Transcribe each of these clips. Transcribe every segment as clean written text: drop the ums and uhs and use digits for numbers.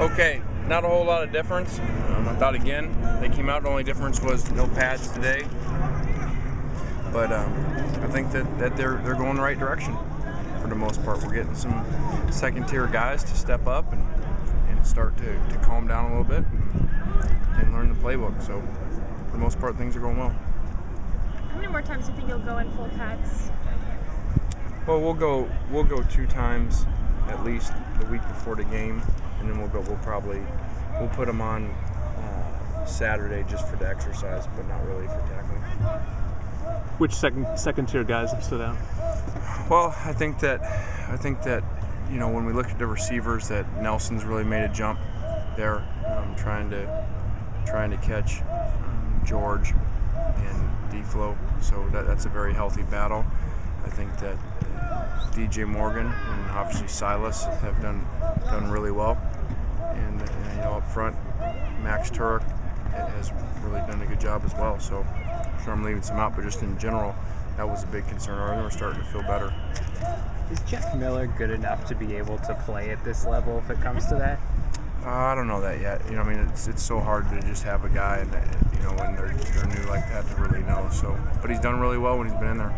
Okay, not a whole lot of difference. I thought again, they came out, the only difference was no pads today. But I think that they're going the right direction for the most part. We're getting some second-tier guys to step up and start to calm down a little bit and learn the playbook. So for the most part, things are going well. How many more times do you think you'll go in full pads? Well, we'll go 2 times at least the week before the game, and then we'll put them on Saturday just for the exercise, but not really for tackling. Which second tier guys have stood out? Well, I think that when we look at the receivers, that Nelson's really made a jump there, trying to catch George and D-Flow. So that's a very healthy battle. I think that DJ Morgan and obviously Silas have done really well, and up front, Max Turek has really done a good job as well. So I'm sure I'm leaving some out, but just in general, that was a big concern. We're starting to feel better. Is Jeff Miller good enough to be able to play at this level if it comes to that? I don't know that yet. It's so hard to just have a guy, and when they're new like that, to really know. So, but he's done really well when he's been in there.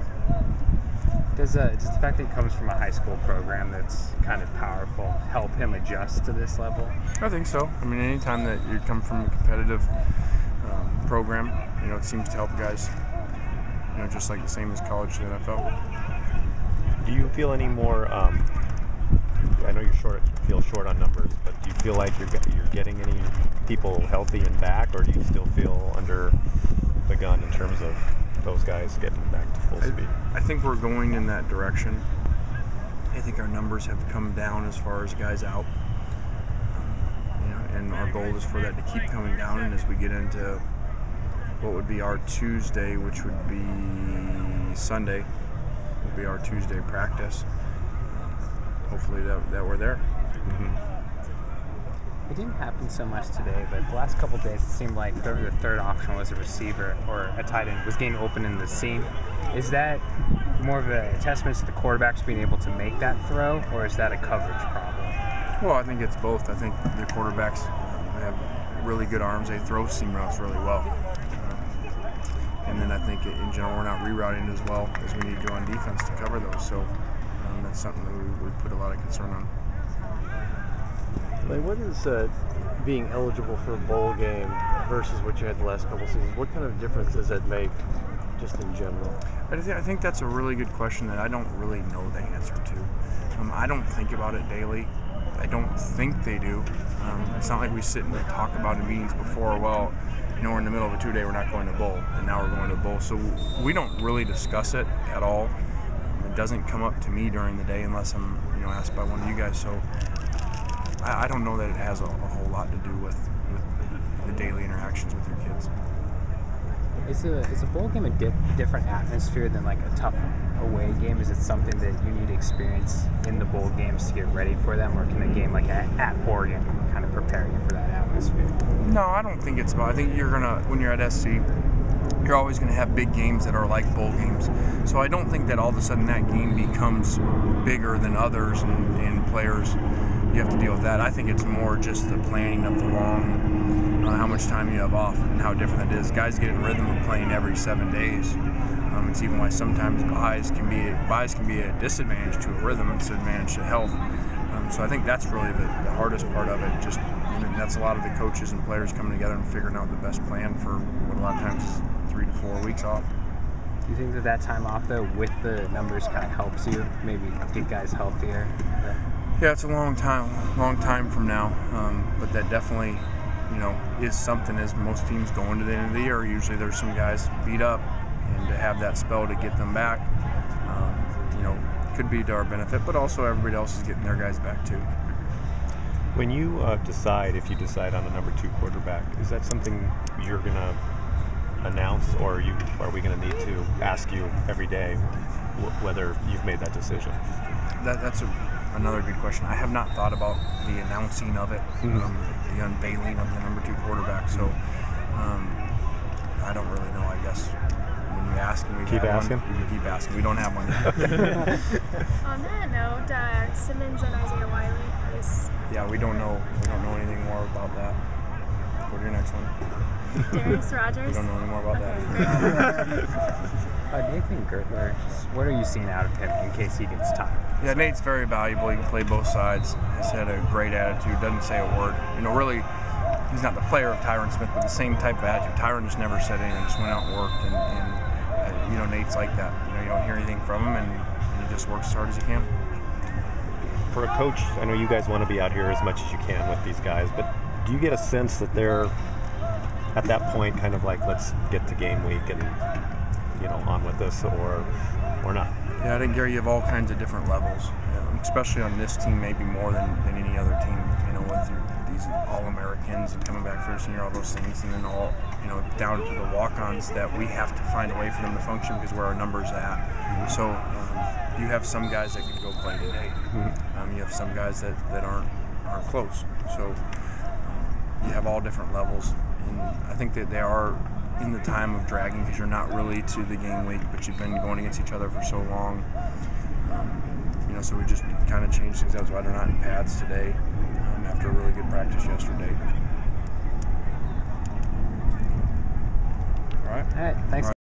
Does the fact that he comes from a high school program that's kind of powerful help him adjust to this level? I think so. Anytime that you come from a competitive program, it seems to help guys, just like the same as college to the NFL. Do you feel any more? I know you feel short on numbers, but do you feel like you're getting any people healthy and back, or do you still feel under the gun in terms of those guys getting back to full speed? I think we're going in that direction. I think our numbers have come down as far as guys out, and our goal is for that to keep coming down. And as we get into what would be our Tuesday, which would be Sunday, will be our Tuesday practice. Hopefully that we're there. It didn't happen so much today, but the last couple of days it seemed like whoever the third option was, a receiver or a tight end, was getting open in the seam. Is that more of a testament to the quarterbacks being able to make that throw, or is that a coverage problem? Well, I think it's both. I think the quarterbacks have really good arms. They throw seam routes really well. And then I think in general we're not rerouting as well as we need to on defense to cover those. So that's something that we put a lot of concern on. What is being eligible for a bowl game versus what you had the last couple seasons? What kind of difference does that make just in general? I think that's a really good question that I don't really know the answer to. I don't think about it daily. I don't think they do. It's not like we sit and talk about in meetings before, well, we're in the middle of a 2-day, we're not going to bowl, and now we're going to bowl. So we don't really discuss it at all. It doesn't come up to me during the day unless I'm asked by one of you guys. So I don't know that it has a whole lot to do with the daily interactions with your kids. Is a bowl game a different atmosphere than like a tough away game? Is it something that you need experience in the bowl games to get ready for them, or can a game like at Oregon kind of prepare you for that atmosphere? No, I don't think it's about. I think when you're at SC, you're always going to have big games that are like bowl games. So I don't think that all of a sudden that game becomes bigger than others and players. You have to deal with that. I think it's more just the planning of the long, how much time you have off and how different it is. Guys get in rhythm of playing every 7 days. It's even why sometimes buys can be a disadvantage to a rhythm. It's an advantage to health. So I think that's really the hardest part of it. Just that's a lot of the coaches and players coming together and figuring out the best plan for what a lot of times is 3 to 4 weeks off. Do you think that time off though, with the numbers, kind of helps you maybe get guys healthier? Yeah, it's a long time from now, but that definitely, is something. As most teams go into the end of the year, usually there's some guys beat up, and to have that spell to get them back, could be to our benefit, but also everybody else is getting their guys back too. When you if you decide on a number 2 quarterback, is that something you're going to announce, or are we going to need to ask you every day whether you've made that decision? That's another good question. I have not thought about the announcing of it, the unveiling of the number 2 quarterback. So I don't really know. I guess when When you ask and we Keep asking? one, you keep asking. We don't have one yet. On that note, Simmons and Isaiah Wiley. Yeah, we don't know. We don't know anything more about that. Go to your next one. Darius Rogers. We don't know any more about that. Nathan Gertler, what are you seeing out of him in case he gets tired? Yeah, Nate's very valuable. He can play both sides. He's had a great attitude. Doesn't say a word. Really, he's not the player of Tyron Smith, but the same type of attitude. Tyron just never said anything. Just went out and worked, and Nate's like that. You don't hear anything from him, and he just works as hard as he can. For a coach, I know you guys want to be out here as much as you can with these guys, but do you get a sense that they're at that point kind of like, let's get to game week and on with this, or not? Yeah, I think, Gary, you have all kinds of different levels, especially on this team, maybe more than any other team, with these All-Americans and coming back first year, all those things, and then all, down to the walk-ons that we have to find a way for them to function because where our numbers at. Mm-hmm. So you have some guys that could go play today. Mm-hmm. You have some guys that aren't close. So you have all different levels, and I think that they are in the time of dragging because you're not really to the game week, but you've been going against each other for so long. So we just kind of changed things. That's why they're not in pads today after a really good practice yesterday. All right. All right. Thanks.